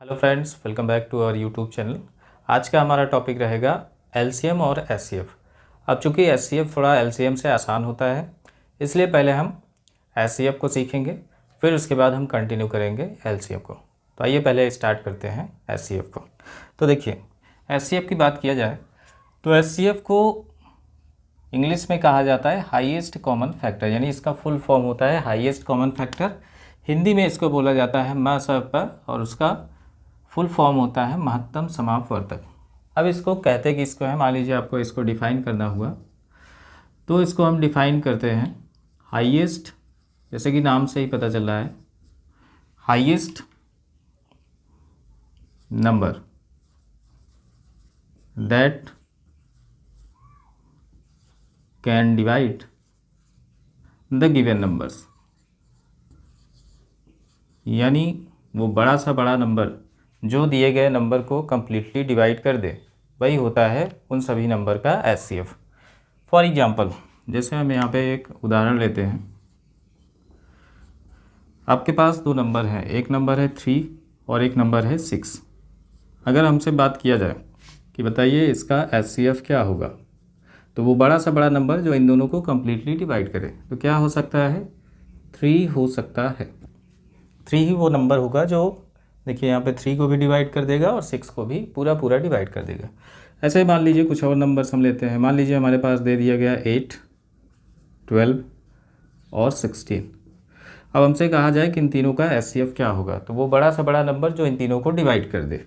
Hello friends, welcome back to our YouTube channel. आज का हमारा टॉपिक रहेगा एलसीएम और एचसीएफ। अब चूंकि एचसीएफ थोड़ा एलसीएम से आसान होता है, इसलिए पहले हम एचसीएफ को सीखेंगे, फिर उसके बाद हम कंटिन्यू करेंगे एलसीएम को। तो आइए पहले स्टार्ट करते हैं एचसीएफ को। तो देखिए, एचसीएफ की बात किया जाए तो एचसीएफ को इंग्लिश में कहा जाता है हाईएस्ट कॉमन फैक्टर, यानी इसका फुल फॉर्म होता है हाईएस्ट कॉमन फैक्टर। हिंदी में इसको बोला जाता है MSF और उसका फुल फॉर्म होता है महत्तम समापवर्तक। अब इसको कहते किसको है, मान लीजिए आपको इसको डिफ़ाइन करना हुआ तो इसको हम डिफ़ाइन करते हैं हाईएस्ट, जैसे कि नाम से ही पता चल रहा है, highest number that can divide the given numbers, यानी वो बड़ा सा बड़ा नंबर जो दिए गए नंबर को कम्प्लीटली डिवाइड कर दे, वही होता है उन सभी नंबर का एचसीएफ। फॉर एग्जांपल, जैसे हम यहाँ पे एक उदाहरण लेते हैं। आपके पास दो नंबर हैं, एक नंबर है 3 और एक नंबर है 6। अगर हमसे बात किया जाए कि बताइए इसका एचसीएफ क्या होगा, तो वो बड़ा सा बड़ा नंबर जो इन दोनों को कम्प्लीटली डिवाइड करे, तो क्या हो सकता है, 3 हो सकता है। 3 ही वो नंबर होगा जो, देखिए यहाँ पे 3 को भी डिवाइड कर देगा और 6 को भी पूरा डिवाइड कर देगा। ऐसे ही मान लीजिए कुछ और नंबर्स हम लेते हैं। मान लीजिए हमारे पास दे दिया गया 8, 12 और 16। अब हमसे कहा जाए कि इन तीनों का एचसीएफ क्या होगा, तो वो बड़ा सा बड़ा नंबर जो इन तीनों को डिवाइड कर दे,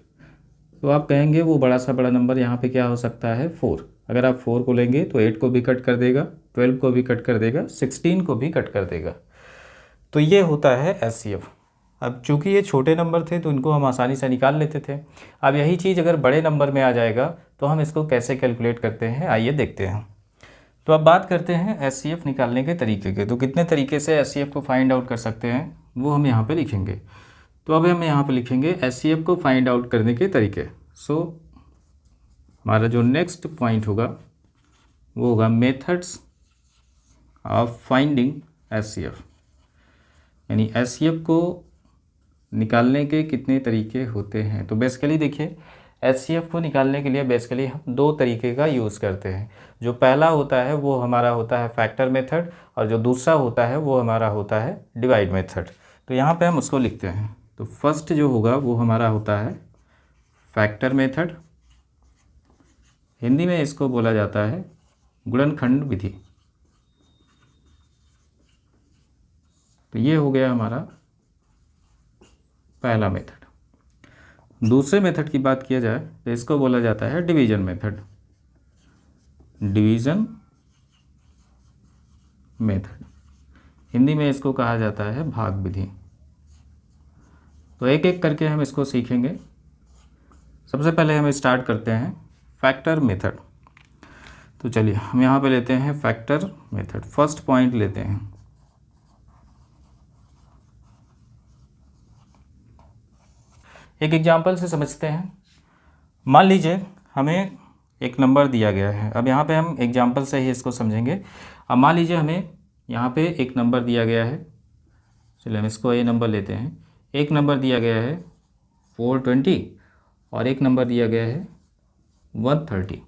तो आप कहेंगे वो बड़ा सा बड़ा नंबर यहाँ पे क्या हो सकता है, 4। अगर आप 4 को लेंगे तो 8 को भी कट कर देगा, 12 को भी कट कर देगा, 16 को भी कट कर देगा। तो ये होता है एचसीएफ। अब चूंकि ये छोटे नंबर थे तो इनको हम आसानी से निकाल लेते थे। अब यही चीज़ अगर बड़े नंबर में आ जाएगा तो हम इसको कैसे कैलकुलेट करते हैं, आइए देखते हैं। तो अब बात करते हैं एचसीएफ निकालने के तरीके के। तो कितने तरीके से एचसीएफ को फाइंड आउट कर सकते हैं वो हम यहाँ पे लिखेंगे। तो अब हम यहाँ पे लिखेंगे एचसीएफ को फाइंड आउट करने के तरीके। सो हमारा जो नेक्स्ट पॉइंट होगा वो होगा मेथड्स ऑफ फाइंडिंग एचसीएफ, यानी एचसीएफ को निकालने के कितने तरीके होते हैं। तो बेसिकली देखिए, एचसीएफ को निकालने के लिए बेसिकली हम दो तरीके का यूज़ करते हैं। जो पहला होता है वो हमारा होता है फैक्टर मेथड, और जो दूसरा होता है वो हमारा होता है डिवाइड मेथड। तो यहाँ पे हम उसको लिखते हैं। तो फर्स्ट जो होगा वो हमारा होता है फैक्टर मेथड, हिंदी में इसको बोला जाता है गुणनखंड विधि। तो ये हो गया हमारा पहला मेथड। दूसरे मेथड की बात किया जाए तो इसको बोला जाता है division method, division method, Hindi में इसको कहा जाता है भाग विधि। तो एक एक करके हम इसको सीखेंगे। सबसे पहले हम स्टार्ट करते हैं फैक्टर मेथड। तो चलिए हम यहाँ पे लेते हैं फैक्टर मेथड, फर्स्ट पॉइंट लेते हैं। एक एग्जांपल से समझते हैं। मान लीजिए हमें एक नंबर दिया गया है। अब यहाँ पे हम एग्जांपल से ही इसको समझेंगे। अब मान लीजिए हमें यहाँ पे एक नंबर दिया गया है, चलिए हम इसको ये नंबर लेते हैं। एक नंबर दिया गया है 420 और एक नंबर दिया गया है 130,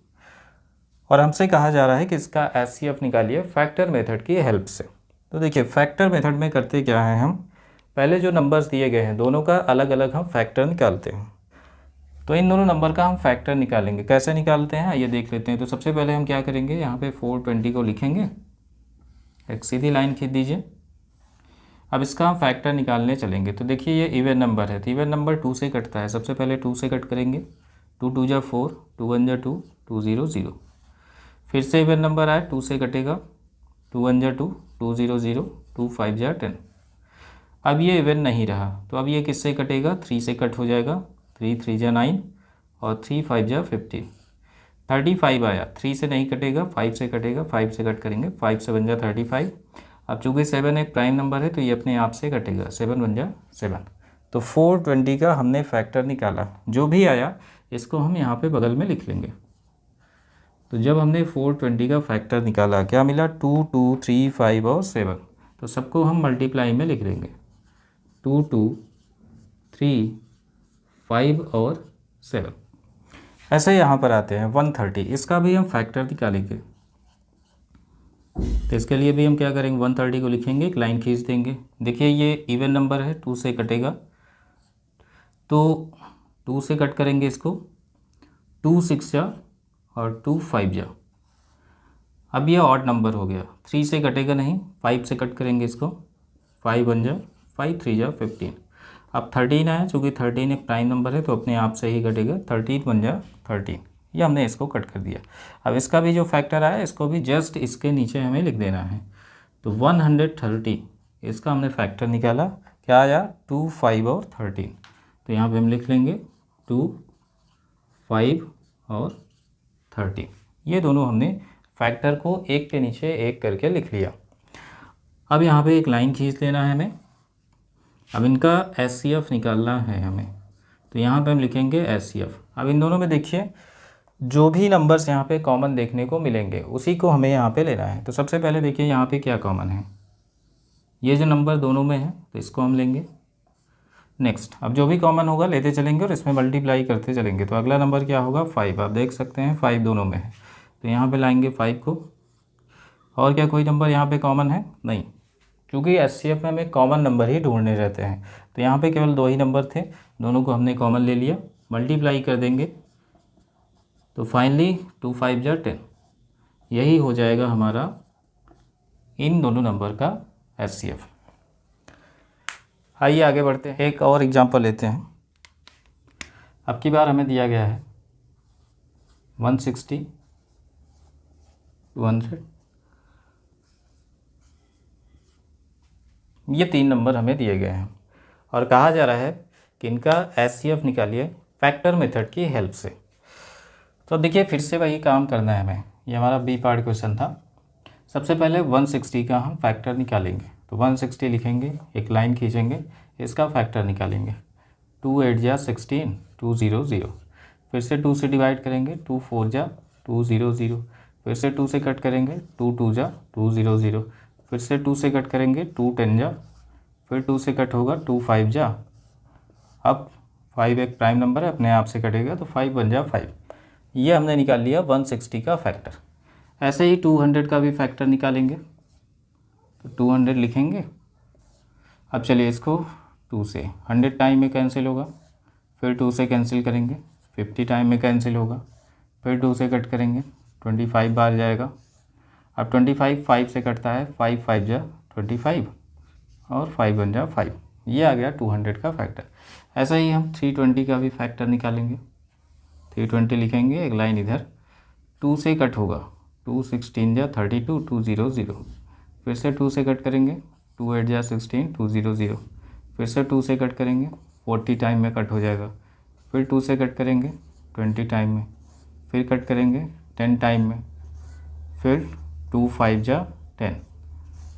और हमसे कहा जा रहा है कि इसका एचसीएफ निकालिए फैक्टर मेथड की हेल्प से। तो देखिए, फैक्टर मेथड में करते क्या है, हम पहले जो नंबर्स दिए गए हैं दोनों का अलग अलग हम फैक्टर निकालते हैं। तो इन दोनों नंबर का हम फैक्टर निकालेंगे। कैसे निकालते हैं आइए देख लेते हैं। तो सबसे पहले हम क्या करेंगे, यहाँ पे 420 को लिखेंगे, एक सीधी लाइन खींच दीजिए। अब इसका हम फैक्टर निकालने चलेंगे। तो देखिए ये इवन नंबर है, तो इवन नंबर 2 से कटता है। सबसे पहले 2 से कट करेंगे, 2 2 जा 4, 2 1 जा 2, 2 0 0। फिर से इवन नंबर आए, 2 से कटेगा, 2 1 जा 2, 2 0 0, 2 5 जा 10। अब ये इवन नहीं रहा, तो अब ये किससे कटेगा, 3 से कट हो जाएगा, 3 3 जा 9 और 3 5 जा 15। 35 आया, 3 से नहीं कटेगा, 5 से कटेगा, 5 से कट करेंगे, 5 7 जा 35। अब चूँकि 7 एक प्राइम नंबर है तो ये अपने आप से कटेगा, 7 1 जा 7। तो 420 का हमने फैक्टर निकाला। जो भी आया इसको हम यहाँ पे बगल में लिख लेंगे। तो जब हमने 420 का फैक्टर निकाला, क्या मिला, 2 2 3 5 और 7। तो सबको हम मल्टीप्लाई में लिख लेंगे, 2 2 3 5 और 7। ऐसे यहाँ पर आते हैं 130, इसका भी हम फैक्टर निकालेंगे। तो इसके लिए भी हम क्या करेंगे, 130 को लिखेंगे, एक लाइन खींच देंगे। देखिए ये इवन नंबर है, 2 से कटेगा, तो 2 से कट करेंगे इसको, 2 6 जा और 2 5 जा। अब ये ऑड नंबर हो गया, 3 से कटेगा नहीं, 5 से कट करेंगे इसको, 5 1 जा 5, 3 जा 15। अब 13 आया, चूँकि 13 एक प्राइम नंबर है तो अपने आप से ही कटेगा, 13 1 जा 13। ये हमने इसको कट कर दिया। अब इसका भी जो फैक्टर आया इसको भी जस्ट इसके नीचे हमें लिख देना है। तो 130 इसका हमने फैक्टर निकाला, क्या आया, 2 5 और 13। तो यहाँ पे हम लिख लेंगे 2 5 और 13। ये दोनों हमने फैक्टर को एक के नीचे एक करके लिख लिया। अब यहाँ पे एक लाइन खींच लेना है हमें। अब इनका SCF निकालना है हमें, तो यहाँ पे हम लिखेंगे SCF। अब इन दोनों में देखिए जो भी नंबर्स यहाँ पे कॉमन देखने को मिलेंगे उसी को हमें यहाँ पे लेना है। तो सबसे पहले देखिए यहाँ पे क्या कॉमन है, ये जो नंबर दोनों में है तो इसको हम लेंगे। नेक्स्ट, अब जो भी कॉमन होगा लेते चलेंगे और इसमें मल्टीप्लाई करते चलेंगे। तो अगला नंबर क्या होगा, 5। आप देख सकते हैं 5 दोनों में है, तो यहाँ पे लाएंगे 5 को। और क्या कोई नंबर यहाँ पे कॉमन है, नहीं, क्योंकि SCF में हमें कॉमन नंबर ही ढूंढने रहते हैं। तो यहाँ पे केवल 2 ही नंबर थे, दोनों को हमने कॉमन ले लिया, मल्टीप्लाई कर देंगे, तो फाइनली 2 5 जा 10। यही हो जाएगा हमारा इन दोनों नंबर का SCF। आइए आगे बढ़ते हैं, एक और एग्जांपल लेते हैं। अब की बार हमें दिया गया है 160 200, ये 3 नंबर हमें दिए गए हैं और कहा जा रहा है कि इनका SCF निकालिए फैक्टर मेथड की हेल्प से। तो देखिए फिर से वही काम करना है हमें, ये हमारा बी पार्ट क्वेश्चन था। सबसे पहले 160 का हम फैक्टर निकालेंगे, तो 160 लिखेंगे, एक लाइन खींचेंगे, इसका फैक्टर निकालेंगे। 2 8 जा 16 2 0 0, फिर से 2 से डिवाइड करेंगे, 2 4 जा 2 0 0, फिर से 2 से कट करेंगे, 2 2 जा 2 0 0, फिर से 2 से कट करेंगे, 2 10 जा, फिर 2 से कट होगा 2 5 जा। अब 5 एक प्राइम नंबर है, अपने आप से कटेगा, तो 5 1 जा 5। ये हमने निकाल लिया 160 का फैक्टर। ऐसे ही 200 का भी फैक्टर निकालेंगे, तो 200 लिखेंगे। अब चलिए इसको 2 से 100 टाइम में कैंसिल होगा, फिर 2 से कैंसिल करेंगे, 50 टाइम में कैंसिल होगा, फिर 2 से कट करेंगे, 25 बार जाएगा। अब 25 5 से कटता है, 5 5 जा 25 और 5 1 जा 5। ये आ गया 200 का फैक्टर। ऐसा ही हम 320 का भी फैक्टर निकालेंगे। 320 लिखेंगे, एक लाइन इधर, 2 से कट होगा, 2 16 जा 32 2 0 0, फिर से 2 से कट करेंगे, 2 8 जा 16 2 0 0, फिर से 2 से कट करेंगे, 40 टाइम में कट हो जाएगा, फिर 2 से कट करेंगे 20 टाइम में, फिर कट करेंगे 10 टाइम में, फिर 2 5 जा 10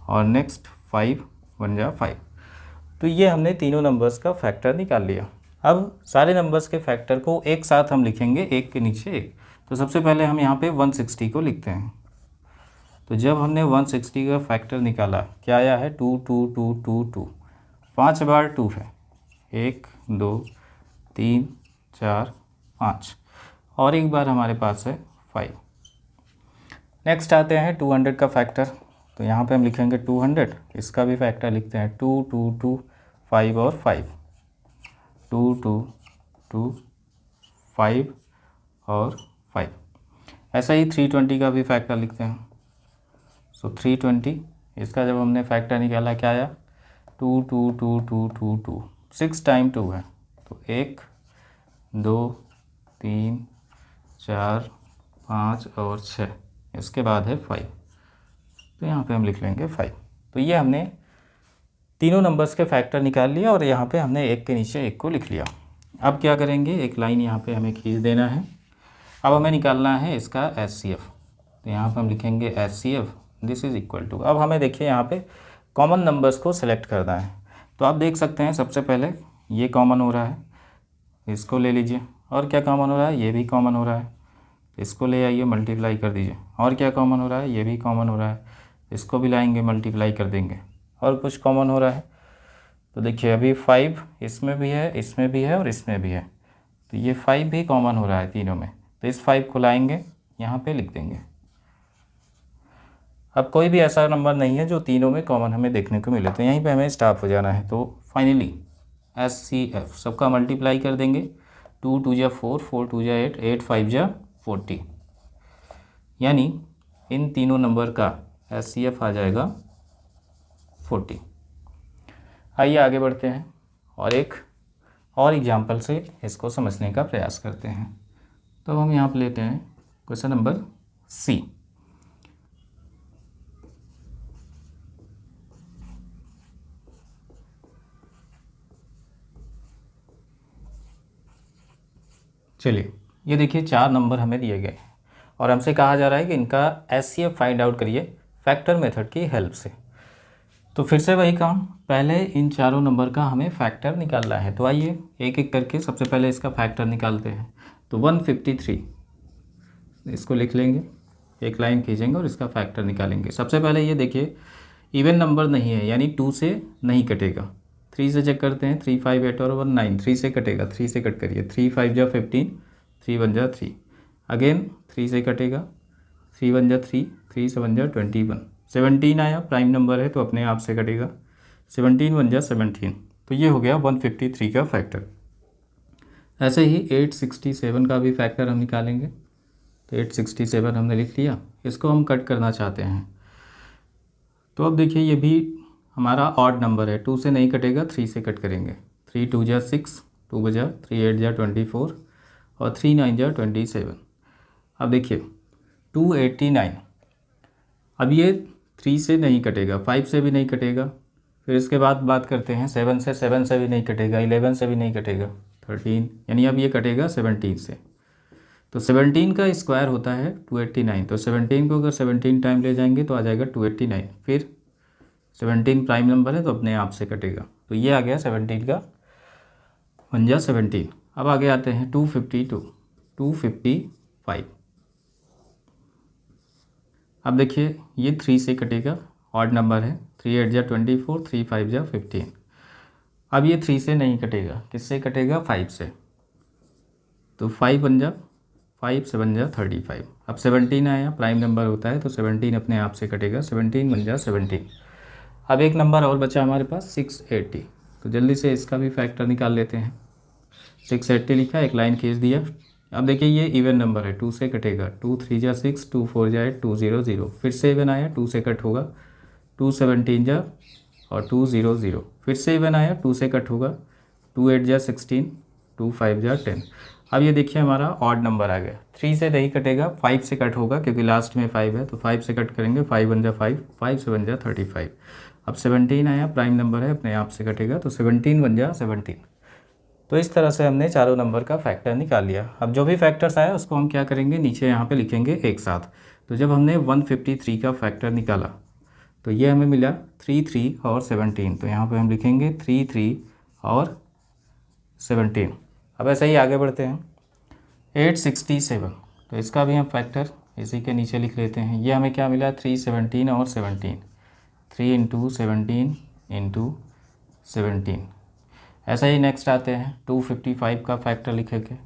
और नेक्स्ट 5 1 जा 5। तो ये हमने तीनों नंबर्स का फैक्टर निकाल लिया। अब सारे नंबर्स के फैक्टर को एक साथ हम लिखेंगे, एक के नीचे एक। तो सबसे पहले हम यहाँ पे 160 को लिखते हैं। तो जब हमने 160 का फैक्टर निकाला, क्या आया है, 2 2 2 2 2, 5 बार 2 है, 1 2 3 4 5, और एक बार हमारे पास है 5। नेक्स्ट आते हैं 200 का फैक्टर। तो यहाँ पे हम लिखेंगे 200, इसका भी फैक्टर लिखते हैं 2 2 2 5 और 5, 2 2 2 5 और 5। ऐसा ही 320 का भी फैक्टर लिखते हैं। सो 320, इसका जब हमने फैक्टर निकाला, क्या आया, 2 2 2 2 2 2, 6 टाइम 2 है, तो 1 2 3 4 5 और 6, इसके बाद है 5, तो यहाँ पे हम लिख लेंगे 5। तो ये हमने तीनों नंबर्स के फैक्टर निकाल लिया और यहाँ पे हमने एक के नीचे एक को लिख लिया। अब क्या करेंगे, एक लाइन यहाँ पे हमें खींच देना है। अब हमें निकालना है इसका SCF। तो यहाँ पे हम लिखेंगे SCF, this is equal to, अब हमें देखिए यहाँ पे कॉमन नंबर्स को सिलेक्ट करना है। तो आप देख सकते हैं सबसे पहले ये कॉमन हो रहा है, इसको ले लीजिए, और क्या कॉमन हो रहा है, ये भी कॉमन हो रहा है, इसको ले आइए मल्टीप्लाई कर दीजिए, और क्या कॉमन हो रहा है, ये भी कॉमन हो रहा है, इसको भी लाएंगे मल्टीप्लाई कर देंगे, और कुछ कॉमन हो रहा है। तो देखिए अभी 5 इसमें भी है, इसमें भी है और इसमें भी है, तो ये 5 भी कॉमन हो रहा है तीनों में, तो इस 5 को लाएंगे यहाँ पे लिख देंगे। अब कोई भी ऐसा नंबर नहीं है जो तीनों में कॉमन हमें देखने को मिले, तो यहीं पे हमें स्टॉप हो जाना है। तो फाइनली SCF सबका मल्टीप्लाई कर देंगे। 2 2 जा 4, 4 2 जा 8, 8 5 जा 40, यानी इन तीनों नंबर का SCF आ जाएगा 40। आइए आगे बढ़ते हैं और एक और एग्जाम्पल से इसको समझने का प्रयास करते हैं। तो हम यहाँ पर लेते हैं क्वेश्चन नंबर C। चलिए, ये देखिए 4 नंबर हमें दिए गए हैं और हमसे कहा जा रहा है कि इनका SCF फाइंड आउट करिए फैक्टर मेथड की हेल्प से। तो फिर से वही काम, पहले इन चारों नंबर का हमें फैक्टर निकालना है। तो आइए एक एक करके सबसे पहले इसका फैक्टर निकालते हैं। तो 153 इसको लिख लेंगे, एक लाइन खींचेंगे और इसका फैक्टर निकालेंगे। सबसे पहले ये देखिए इवन नंबर नहीं है, यानी 2 से नहीं कटेगा। 3 से चेक करते हैं, 3 5 8 और 1 9, 3 से कटेगा, 3 से कट करिए। 3 5 जा 15, 3 1 जा 3, अगेन 3 से कटेगा, 3 1 जा 3, 3 7 जा 21, 17 आया, प्राइम नंबर है तो अपने आप से कटेगा। 17 1 जा 17, तो ये हो गया 153 का फैक्टर। ऐसे ही 867 का भी फैक्टर हम निकालेंगे। तो 867 हमने लिख लिया, इसको हम कट करना चाहते हैं। तो अब देखिए ये भी हमारा ऑड नंबर है, 2 से नहीं कटेगा, 3 से कट करेंगे। 3 2 जा 6, 2 बजा, 3 8 जा 24 और 3 9 जा 27। अब देखिए 289, अब ये 3 से नहीं कटेगा, 5 से भी नहीं कटेगा। फिर इसके बाद बात करते हैं 7 से भी नहीं कटेगा, 11 से भी नहीं कटेगा, 13, यानी अब ये कटेगा 17 से। तो 17 का स्क्वायर होता है 289, तो 17 को अगर 17 टाइम ले जाएंगे तो आ जाएगा 289। फिर 17 प्राइम नंबर है तो अपने आप से कटेगा, तो ये आ गया 17 का 1 जा 17। अब आगे आते हैं 252, 255। अब देखिए ये 3 से कटेगा, ऑड नंबर है, 3 8 जा 24, 3 5 जा 15। अब ये 3 से नहीं कटेगा, किससे कटेगा? 5 से। तो 5 1 जा 5, 7 जा 35। अब 17 आया, प्राइम नंबर होता है तो 17 अपने आप से कटेगा, 17 1 जा 17। अब एक नंबर और बचा हमारे पास 680, तो जल्दी से इसका भी फैक्टर निकाल लेते हैं। 680 लिखा, एक लाइन खींच दिया। अब देखिए ये इवन नंबर है, 2 से कटेगा, 2 3 जा 6, 2 4 जा 8, 2 0 0। फिर से इवन आया, 2 से कट होगा, 2 17 जा और 2 0 0। फिर से इवन आया, 2 से कट होगा, 2 8 जा 16, 2 5 जा 10। अब ये देखिए हमारा ऑड नंबर आ गया, 3 से नहीं कटेगा, 5 से कट होगा क्योंकि लास्ट में 5 है, तो 5 से कट करेंगे, 5 1 जा 5, 5 7 जा 35। अब 17 आया, प्राइम नंबर है, अपने आप से कटेगा, तो 17 1 जा 17। तो इस तरह से हमने चारों नंबर का फैक्टर निकाल लिया। अब जो भी फैक्टर्स आया उसको हम क्या करेंगे, नीचे यहाँ पे लिखेंगे एक साथ। तो जब हमने 153 का फैक्टर निकाला तो ये हमें मिला 3 3 और 17, तो यहाँ पे हम लिखेंगे 3 3 और 17। अब ऐसे ही आगे बढ़ते हैं 867, तो इसका भी हम फैक्टर इसी के नीचे लिख लेते हैं। ये हमें क्या मिला, 3 17 और 17, 3 इंटू 17 इंटू 17। ऐसा ही नेक्स्ट आते हैं 255 का फैक्टर लिखेंगे।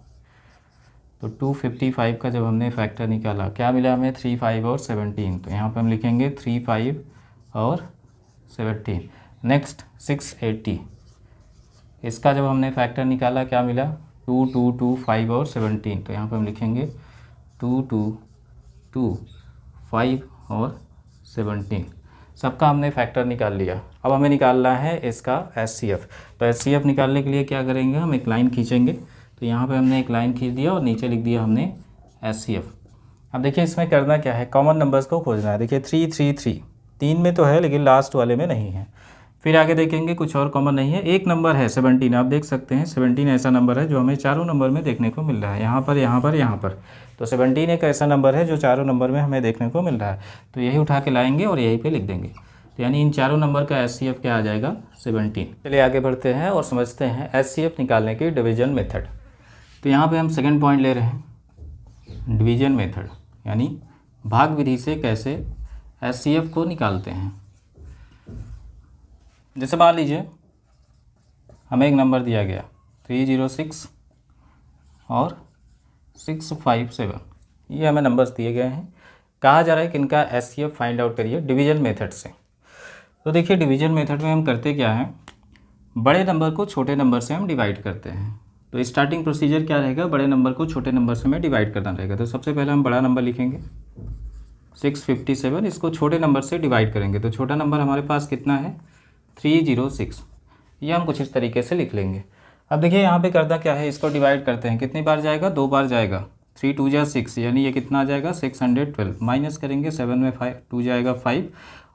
तो 255 का जब हमने फैक्टर निकाला क्या मिला हमें, 3 5 और 17, तो यहाँ पे हम लिखेंगे 3 5 और 17। नेक्स्ट 680, इसका जब हमने फैक्टर निकाला क्या मिला, 2 2 2 5 और 17, तो यहाँ पे हम लिखेंगे 2 2 2 5 और 17। सबका हमने फैक्टर निकाल लिया। अब हमें निकालना है इसका SCF। तो SCF निकालने के लिए क्या करेंगे, हम एक लाइन खींचेंगे। तो यहाँ पे हमने एक लाइन खींच दिया और नीचे लिख दिया हमने SCF। अब देखिए इसमें करना क्या है, कॉमन नंबर्स को खोजना है। देखिए 3 3 3 3 में तो है लेकिन लास्ट वाले में नहीं है। फिर आगे देखेंगे कुछ और कॉमन नहीं है। एक नंबर है 17, आप देख सकते हैं 17 ऐसा नंबर है जो हमें चारों नंबर में देखने को मिल रहा है, यहाँ पर यहाँ पर यहाँ पर। तो 17 एक ऐसा नंबर है जो चारों नंबर में हमें देखने को मिल रहा है, तो यही उठा के लाएंगे और यहीं पे लिख देंगे। तो यानी इन चारों नंबर का SCF क्या आ जाएगा, 17। चलिए आगे बढ़ते हैं और समझते हैं SCF निकालने की डिवीजन मेथड। तो यहाँ पे हम सेकंड पॉइंट ले रहे हैं, डिवीजन मेथड, यानी भाग विधि से कैसे SCF को निकालते हैं। जैसे मान लीजिए हमें एक नंबर दिया गया 306 और 657, ये हमें नंबर्स दिए गए हैं। कहा जा रहा है कि इनका एचसीएफ फाइंड आउट करिए डिवीजन मेथड से। तो देखिए डिवीजन मेथड में हम करते क्या हैं, बड़े नंबर को छोटे नंबर से हम डिवाइड करते हैं। तो स्टार्टिंग प्रोसीजर क्या रहेगा, बड़े नंबर को छोटे नंबर से हमें डिवाइड करना रहेगा। तो सबसे पहले हम बड़ा नंबर लिखेंगे 657, इसको छोटे नंबर से डिवाइड करेंगे। तो छोटा नंबर हमारे पास कितना है 306, ये हम कुछ इस तरीके से लिख लेंगे। अब देखिए यहाँ पे करना क्या है, इसको डिवाइड करते हैं, कितनी बार जाएगा, 2 बार जाएगा। 3 2 जा 6, यानी ये कितना आ जाएगा 612। माइनस करेंगे 7 में 5 2 जाएगा 5,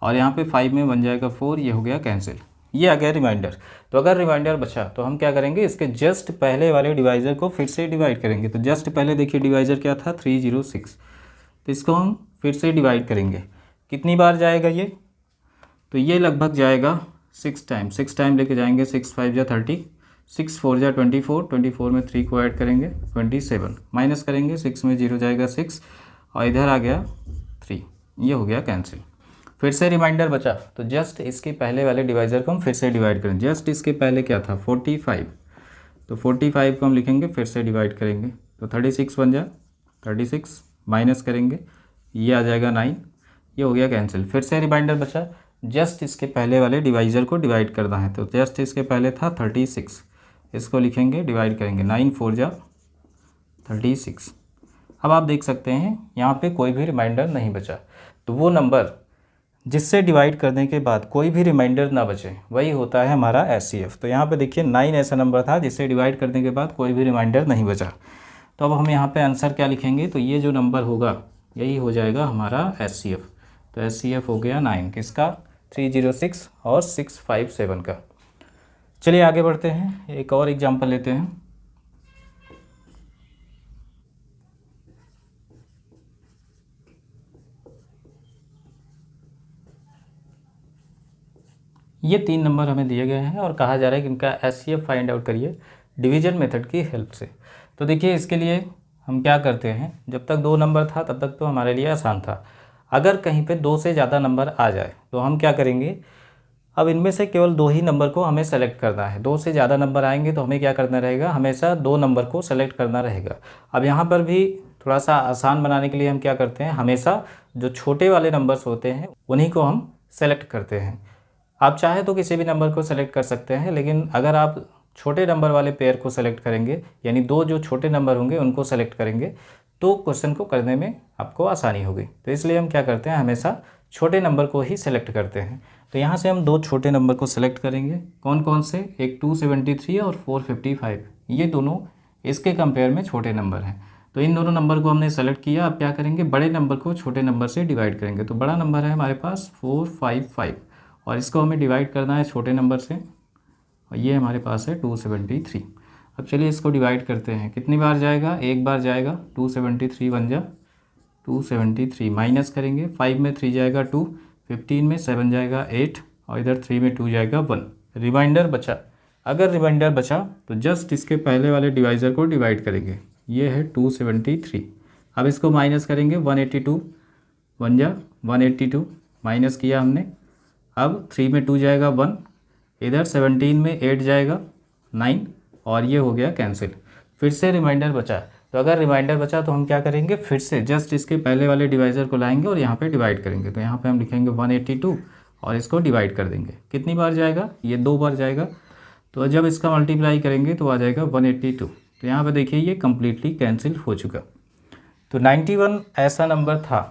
और यहाँ पे 5 में 1 जाएगा 4, ये हो गया कैंसिल। ये आ गया रिमाइंडर। तो अगर रिमाइंडर बचा तो हम क्या करेंगे, इसके जस्ट पहले वाले डिवाइज़र को फिर से डिवाइड करेंगे। तो जस्ट पहले देखिए डिवाइज़र क्या था 306, तो इसको हम फिर से डिवाइड करेंगे। कितनी बार जाएगा ये, तो ये लगभग जाएगा 6 टाइम। 6 टाइम लेके जाएंगे, 6 5 जा 30, 6 4 जा 24, 24 में 3 को ऐड करेंगे 27, माइनस करेंगे 6 में 0 जाएगा 6, और इधर आ गया 3, ये हो गया कैंसिल। फिर से रिमाइंडर बचा, तो जस्ट इसके पहले वाले डिवाइज़र को हम फिर से डिवाइड करें। जस्ट इसके पहले क्या था 45, तो 45 को हम लिखेंगे फिर से डिवाइड करेंगे। तो 36 बन जा 36, माइनस करेंगे, ये आ जाएगा 9, ये हो गया कैंसिल। फिर से रिमाइंडर बचा, जस्ट इसके पहले वाले डिवाइज़र को डिवाइड करना है। तो जस्ट इसके पहले था 36, इसको लिखेंगे डिवाइड करेंगे, 9 4 जा 36। अब आप देख सकते हैं यहाँ पे कोई भी रिमाइंडर नहीं बचा। तो वो नंबर जिससे डिवाइड करने के बाद कोई भी रिमाइंडर ना बचे, वही होता है हमारा एचसीएफ। तो यहाँ पे देखिए 9 ऐसा नंबर था जिससे डिवाइड करने के बाद कोई भी रिमाइंडर नहीं बचा। तो अब हम यहाँ पे आंसर क्या लिखेंगे, तो ये जो नंबर होगा यही हो जाएगा हमारा एचसीएफ। तो एचसीएफ हो गया 9, किसका 306 और 657 का। चलिए आगे बढ़ते हैं, एक और एग्जांपल लेते हैं। ये 3 नंबर हमें दिए गए हैं और कहा जा रहा है कि इनका एचसीएफ फाइंड आउट करिए डिवीजन मेथड की हेल्प से। तो देखिए इसके लिए हम क्या करते हैं, जब तक 2 नंबर था तब तक तो हमारे लिए आसान था। अगर कहीं पे 2 से ज़्यादा नंबर आ जाए तो हम क्या करेंगे, अब इनमें से केवल 2 ही नंबर को हमें सेलेक्ट करना है। 2 से ज़्यादा नंबर आएंगे तो हमें क्या करना रहेगा, हमेशा 2 नंबर को सेलेक्ट करना रहेगा। अब यहाँ पर भी थोड़ा सा आसान बनाने के लिए हम क्या करते हैं, हमेशा जो छोटे वाले नंबर्स होते हैं उन्हीं को हम सेलेक्ट करते हैं। आप चाहे तो किसी भी नंबर को सेलेक्ट कर सकते हैं, लेकिन अगर आप छोटे नंबर वाले पेयर को सेलेक्ट करेंगे, यानी 2 जो छोटे नंबर होंगे उनको सेलेक्ट करेंगे, तो क्वेश्चन को करने में आपको आसानी होगी। तो इसलिए हम क्या करते हैं, हमेशा छोटे नंबर को ही सेलेक्ट करते हैं। तो यहाँ से हम 2 छोटे नंबर को सेलेक्ट करेंगे। कौन कौन से, एक 273 और 455, ये दोनों इसके कंपेयर में छोटे नंबर हैं। तो इन दोनों नंबर को हमने सेलेक्ट किया। अब क्या करेंगे, बड़े नंबर को छोटे नंबर से डिवाइड करेंगे। तो बड़ा नंबर है हमारे पास 455, और इसको हमें डिवाइड करना है छोटे नंबर से, और ये हमारे पास है 273। अब चलिए इसको डिवाइड करते हैं, कितनी बार जाएगा, एक बार जाएगा, 273 बन जा 273, माइनस करेंगे 5 में 3 जाएगा 2, 15 में 7 जाएगा 8, और इधर 3 में 2 जाएगा 1। रिमाइंडर बचा, अगर रिमाइंडर बचा तो जस्ट इसके पहले वाले डिवाइज़र को डिवाइड करेंगे, ये है 273। अब इसको माइनस करेंगे, 182 बन जा 182, माइनस किया हमने। अब 3 में 2 जाएगा 1, इधर 17 में 8 जाएगा 9, और ये हो गया कैंसिल। फिर से रिमाइंडर बचा, तो अगर रिमाइंडर बचा तो हम क्या करेंगे, फिर से जस्ट इसके पहले वाले डिवाइज़र को लाएंगे और यहाँ पे डिवाइड करेंगे। तो यहाँ पे हम लिखेंगे 182 और इसको डिवाइड कर देंगे। कितनी बार जाएगा, ये 2 बार जाएगा। तो जब इसका मल्टीप्लाई करेंगे तो आ जाएगा 182। तो यहाँ पे देखिए ये कम्प्लीटली कैंसिल हो चुका। तो 91 ऐसा नंबर था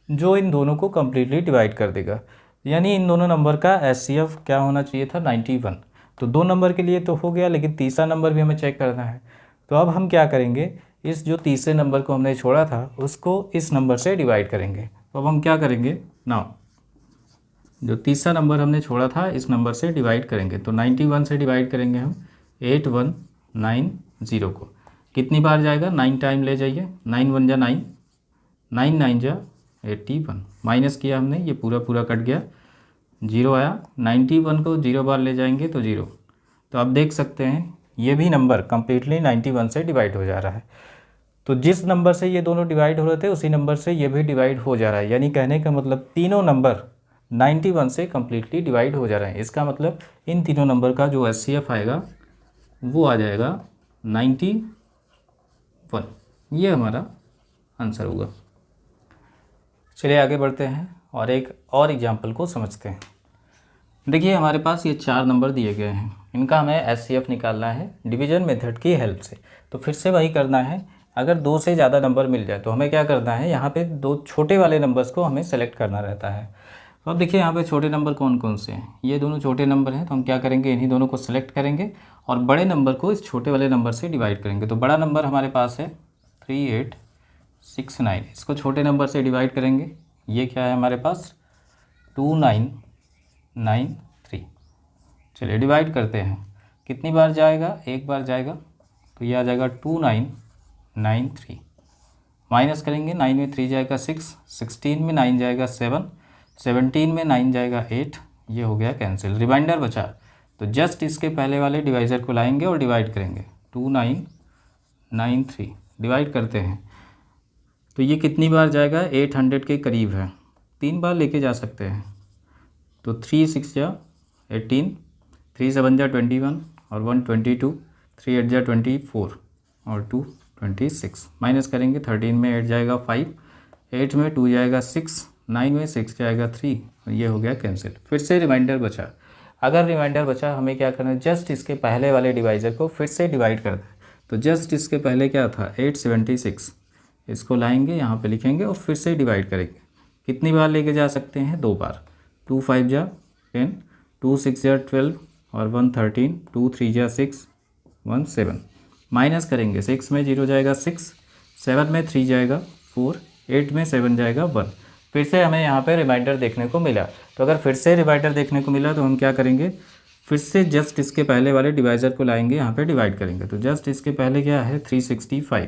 जो इन दोनों को कम्प्लीटली डिवाइड कर देगा, यानी इन दोनों नंबर का एचसीएफ क्या होना चाहिए था 91। तो 2 नंबर के लिए तो हो गया, लेकिन तीसरा नंबर भी हमें चेक करना है। तो अब हम क्या करेंगे, इस जो तीसरे नंबर को हमने छोड़ा था उसको इस नंबर से डिवाइड करेंगे। तो अब हम क्या करेंगे ना, जो तीसरा नंबर हमने छोड़ा था इस नंबर से डिवाइड करेंगे। तो 91 से डिवाइड करेंगे हम 8190 को। कितनी बार जाएगा, 9 टाइम ले जाइए, 9 1 जा 9, 9 9 जा 81, माइनस किया हमने, ये पूरा पूरा कट गया, 0 आया। 91 को 0 बार ले जाएंगे तो 0। तो आप देख सकते हैं ये भी नंबर कम्प्लीटली 91 से डिवाइड हो जा रहा है। तो जिस नंबर से ये दोनों डिवाइड हो रहे थे उसी नंबर से ये भी डिवाइड हो जा रहा है, यानी कहने का मतलब तीनों नंबर 91 से कम्प्लीटली डिवाइड हो जा रहे हैं। इसका मतलब इन तीनों नंबर का जो एचसीएफ आएगा वो आ जाएगा 1। ये हमारा आंसर होगा। चलिए आगे बढ़ते हैं और एक और एग्जाम्पल को समझते हैं। देखिए हमारे पास ये 4 नंबर दिए गए हैं, इनका हमें एचसीएफ निकालना है डिवीजन मेथड की हेल्प से। तो फिर से वही करना है, अगर 2 से ज़्यादा नंबर मिल जाए तो हमें क्या करना है, यहाँ पे 2 छोटे वाले नंबर्स को हमें सेलेक्ट करना रहता है। तो अब देखिए यहाँ पे छोटे नंबर कौन कौन से हैं, ये दोनों छोटे नंबर हैं। तो हम क्या करेंगे, इन्हीं दोनों को सेलेक्ट करेंगे और बड़े नंबर को इस छोटे वाले नंबर से डिवाइड करेंगे। तो बड़ा नंबर हमारे पास है 3869, इसको छोटे नंबर से डिवाइड करेंगे। ये क्या है हमारे पास 2993। चलिए डिवाइड करते हैं, कितनी बार जाएगा, एक बार जाएगा, तो ये आ जाएगा 2993। माइनस करेंगे, 9 में 3 जाएगा 6, 16 में 9 जाएगा 7, 17 में 9 जाएगा 8, ये हो गया कैंसिल। रिमाइंडर बचा, तो जस्ट इसके पहले वाले डिवाइज़र को लाएंगे और डिवाइड करेंगे। 2993 डिवाइड करते हैं, तो ये कितनी बार जाएगा, 800 के करीब है, 3 बार लेके जा सकते हैं। तो 3 6 जा 18, 3 7 जा 21 और 1 22, 3 8 जा 24 और 2 26। माइनस करेंगे, 13 में 8 जाएगा 5, 8 में 2 जाएगा 6, 9 में 6 जाएगा 3 और ये हो गया कैंसिल। फिर से रिमाइंडर बचा, अगर रिमाइंडर बचा हमें क्या करना है, जस्ट इसके पहले वाले डिवाइज़र को फिर से डिवाइड कर दें। तो जस्ट इसके पहले क्या था 876, इसको लाएंगे यहाँ पे लिखेंगे और फिर से डिवाइड करेंगे। कितनी बार लेके जा सकते हैं, 2 बार। 2 5 जा 10, 2 6 जा 12 और 1 13, 2 3 जा 6, 1 7। माइनस करेंगे, 6 में 0 जाएगा 6, 7 में 3 जाएगा 4, 8 में 7 जाएगा 1। फिर से हमें यहाँ पे रिमाइंडर देखने को मिला। तो अगर फिर से रिमाइंडर देखने को मिला तो हम क्या करेंगे, फिर से जस्ट इसके पहले वाले डिवाइज़र को लाएंगे, यहाँ पे डिवाइड करेंगे। तो जस्ट इसके पहले क्या है 365।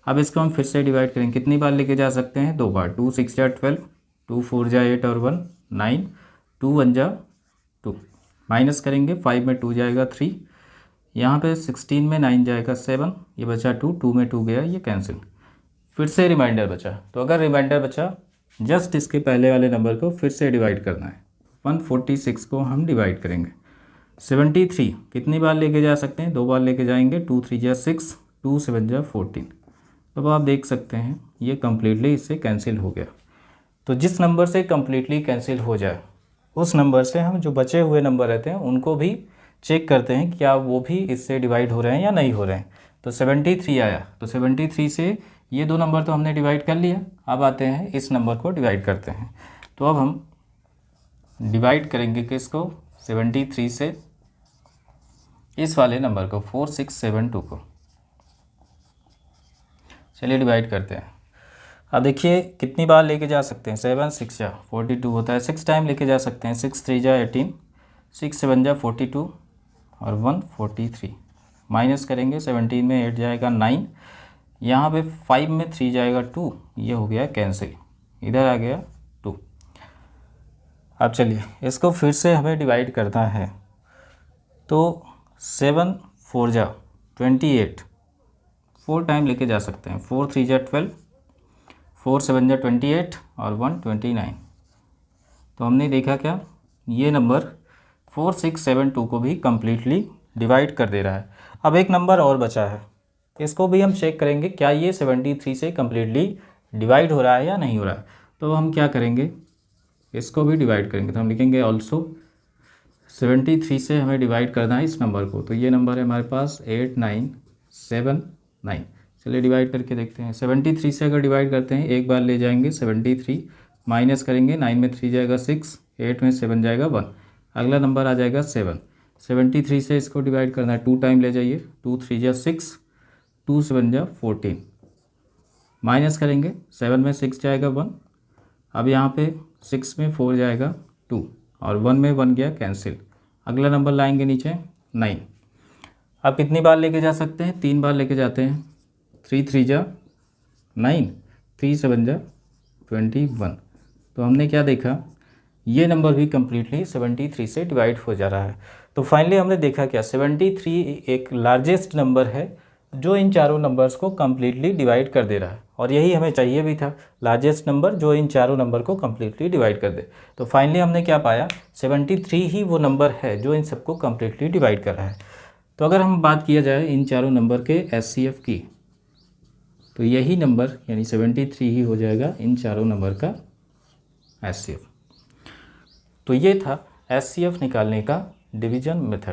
अब इसको हम फिर से डिवाइड करेंगे, कितनी बार लेके जा सकते हैं, 2 बार। 2 6 जा 12, 2 4 जा 8 और 1 9, 2 1 जा 2। माइनस करेंगे, 5 में 2 जाएगा 3, यहाँ पे 16 में 9 जाएगा 7, ये बचा 2, 2 में 2 गया, ये कैंसिल। फिर से रिमाइंडर बचा, तो अगर रिमाइंडर बचा जस्ट इसके पहले वाले नंबर को फिर से डिवाइड करना है। 146 को हम डिवाइड करेंगे। 73 कितनी बार लेके जा सकते हैं, 2 बार लेके जाएंगे। 2 3 जा 6, 2 7 जा 14। अब आप देख सकते हैं ये कम्प्लीटली इससे कैंसिल हो गया। तो जिस नंबर से कम्प्लीटली कैंसिल हो जाए उस नंबर से हम जो बचे हुए नंबर रहते हैं उनको भी चेक करते हैं क्या वो भी इससे डिवाइड हो रहे हैं या नहीं हो रहे हैं। तो 73 आया, तो 73 से ये 2 नंबर तो हमने डिवाइड कर लिया। अब आते हैं इस नंबर को डिवाइड करते हैं। तो अब हम डिवाइड करेंगे किसको, 73 से इस वाले नंबर को 4672 को। चलिए डिवाइड करते हैं। अब देखिए कितनी बार लेके जा सकते हैं, 7 6 जा 42 होता है, 6 टाइम लेके जा सकते हैं। 6 3 जा 18, 6 7 जा 42 और 1 43। माइनस करेंगे, 17 में 8 जाएगा 9, यहाँ पे 5 में 3 जाएगा 2, ये हो गया कैंसिल, इधर आ गया 2। अब चलिए इसको फिर से हमें डिवाइड करना है। तो 7 4 जा 28, 4 टाइम लेके जा सकते हैं। 4 3 जा 12, 4 7 जा 28 और 1 29। तो हमने देखा क्या, ये नंबर 4672 को भी कम्प्लीटली डिवाइड कर दे रहा है। अब एक नंबर और बचा है, इसको भी हम चेक करेंगे क्या ये 73 से कम्प्लीटली डिवाइड हो रहा है या नहीं हो रहा है। तो हम क्या करेंगे, इसको भी डिवाइड करेंगे। तो हम लिखेंगे ऑल्सो 73 से हमें डिवाइड करना है इस नंबर को। तो ये नंबर है हमारे पास 8979। चलिए डिवाइड करके देखते हैं। 73 से अगर डिवाइड करते हैं एक बार ले जाएंगे 73, माइनस करेंगे, 9 में 3 जाएगा 6, 8 में 7 जाएगा 1, अगला नंबर आ जाएगा 7। 73 से इसको डिवाइड करना है, 2 टाइम ले जाइए। 2 3 जा 6, 2 7 जा 14। माइनस करेंगे, 7 में 6 जाएगा 1, अब यहाँ पे 6 में 4 जाएगा 2 और 1 में 1 गया कैंसिल। अगला नंबर लाएंगे नीचे 9। अब कितनी बार लेके जा सकते हैं, 3 बार लेके जाते हैं। 3 3 जा 9, 3 7 जा 21। तो हमने क्या देखा, ये नंबर भी कम्प्लीटली 73 से डिवाइड हो जा रहा है। तो फाइनली हमने देखा क्या, 73 एक लार्जेस्ट नंबर है जो इन चारों नंबर्स को कम्प्लीटली डिवाइड कर दे रहा है। और यही हमें चाहिए भी था, लार्जेस्ट नंबर जो इन चारों नंबर को कम्प्लीटली डिवाइड कर दे। तो फाइनली हमने क्या पाया, 73 ही वो नंबर है जो इन सबको कम्प्लीटली डिवाइड कर रहा है। तो अगर हम बात किया जाए इन चारों नंबर के एचसीएफ की, तो यही नंबर यानी 73 ही हो जाएगा इन चारों नंबर का HCF। तो ये था HCF निकालने का डिवीजन मेथड।